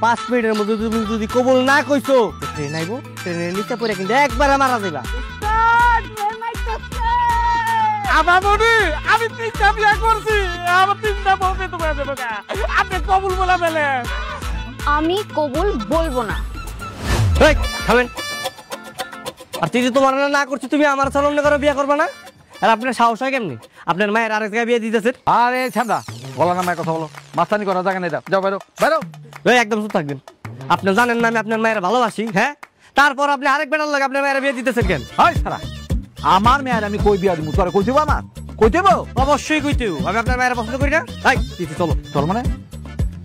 5 মিনিটের মধ্যে তুমি যদি কবুল না কইছো ট্রেন আইবো, ট্রেনের নিচে পড়ে কিন্তু একবারে মারা যাইবা। আমাবনি আমি 3টা বিয়া করছি, আমার 3টা বউ তো হয়ে যাবে না। আপনি কবুল বলা ফেলেন। আমি কবুল বলবো না। এই থামেন। আর তুই যে তোমার না করছি তুমি আমার সামনে করে বিয়ে করবে না? আর আপনার সাহস হয় কেমনি আপনার মায়ের আরেক জায়গায় বিয়ে দিতেছেন? আরে ছান্দা বলা না মায়ের কথা বলো, মাস্তানি করা জায়গা নেই, যাও বাইরো বাইরো। এই একদম চুপ থাকবেন। আপনি জানেন না আমি আপনার মায়ের ভালোবাসি, হ্যাঁ? তারপর আপনি আরেক বেটার লাগে আপনার মায়ের বিয়ে দিতেছেন কেন? হয় সারা আমার মেয়ের আমি কই বিয়া দিব, তোরা কই দিব? আমার কই দিব? অবশ্যই কইতেও, আমি আপনার মায়ের পছন্দ করি না। এই দিদি চলো। চল মানে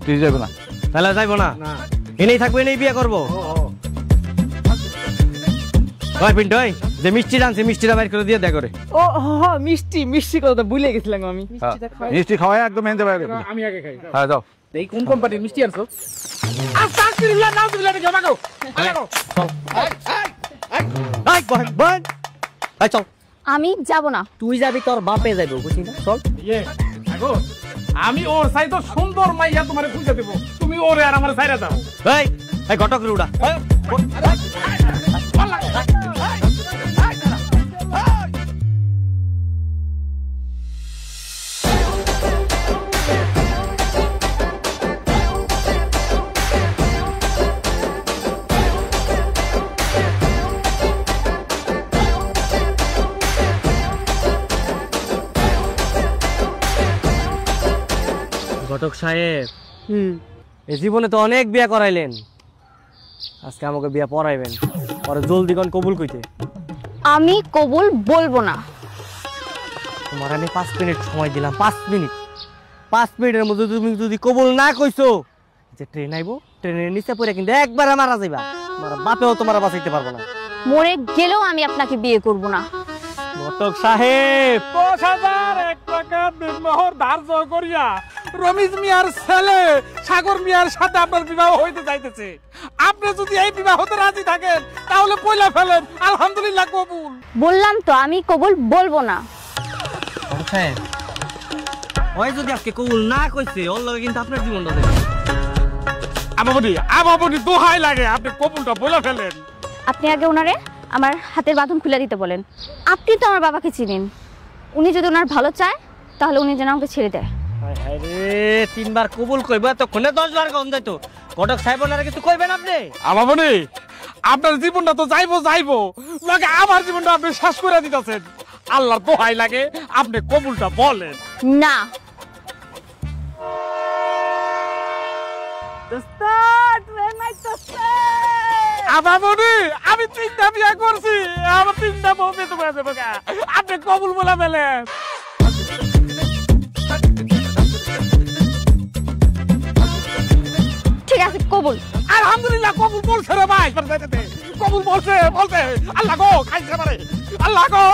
তুই যাবে না? তাহলে যাইবো না, এনেই থাকবো, এনেই বিয়ে করবো। ওই পিন্টু, ওই যে মিষ্টি আনছে মিষ্টিটা বাইর করে দিয়ে দেয়া করে। ও মিষ্টি মিষ্টি কথা ভুলে গেছিলাম আমি। মিষ্টি খাওয়াই একদম এনজয় বাইরে। আমি আগে খাই। হ্যাঁ যাও। এই কোন কোম্পানির মিষ্টি আনছো? আস্তাগফিরুল্লাহ নাউযুবিল্লাহ থেকে মাগো। মাগো। এই বল বল। এই চল। আমি যাব না। তুই যাবি, তোর বাপে যাইবো, বুঝছিস না? চল। মাগো আমি ওর চাইতো সুন্দর মাইয়া তোমারে খুঁজে দেব, তুমি ওরে আর আমারে ছাইরা দাও। এই এই ঘটক রুডা। ঘটক সাহেব, এই জীবনে তো অনেক বিয়া করাইলেন, আজকে আমাকে বিয়া পড়াইবেন। পরে জলদি কোন কবুল কইতে। আমি কবুল বলবো না। তোমার আমি 5 মিনিট সময় দিলাম, 5 মিনিট। 5 মিনিটের মধ্যে তুমি যদি কবুল না কইছো যে ট্রেন আইবো, ট্রেনের নিচে পড়ে কিন্তু একবারে মারা যাইবা। তোমার বাপেও তোমার বাঁচাইতে পারবো না। মরে গেলেও আমি আপনাকে বিয়ে করব না। ঘটক সাহেব, 10,001 টাকা দিনমোহর ধার্য করিয়া রমিজ মিয়ার ছেলে সাগর মিয়ার সাথে আপনার বিবাহ হইতে যাইতেছে। আপনি যদি এই বিবাহ হতে রাজি থাকেন তাহলে কইলা ফেলেন, আলহামদুলিল্লাহ কবুল। বললাম তো আমি কবুল বলবো না। ঘটক সাহেব, ওই যদি আজকে কবুল না কইছে ওর লগে কিন্তু আপনার জীবনটা দেবে। আমাবনি দোহাই লাগে, আপনি কবুলটা বলে ফেলেন। আপনি আগে ওনারে আমার হাতের বাঁধন খুলে দিতে বলেন। আপনি তো আমার বাবাকে চিনেন, উনি যদি ওনার ভালো চায় তাহলে উনি যেন আমাকে ছেড়ে দেয়। আরে 3 বার কবুল কইবা তখনে 10 বার কম যাইতো। ঘটক সাহেব ওনারে কিছু কইবেন আপনি? আমাবনি আপনার জীবনটা তো যাইবো লাগে, আমার জীবনটা আপনি শেষ করে দিতেছেন। আল্লাহর দোহাই লাগে আপনি কবুলটা বলেন। না। আমাবনি আমি 3টা বিয়া করছি, আমার 3টা বউ তো হয়ে যাবে না। আপনি কবুল বলা ফেলেন। ঠিক আছে কবুল। আলহামদুলিল্লাহ কবুল বলছে রে ভাই, কবুল বলছে। আল্লাহ গো খাইছে পারে, আল্লাহ গো।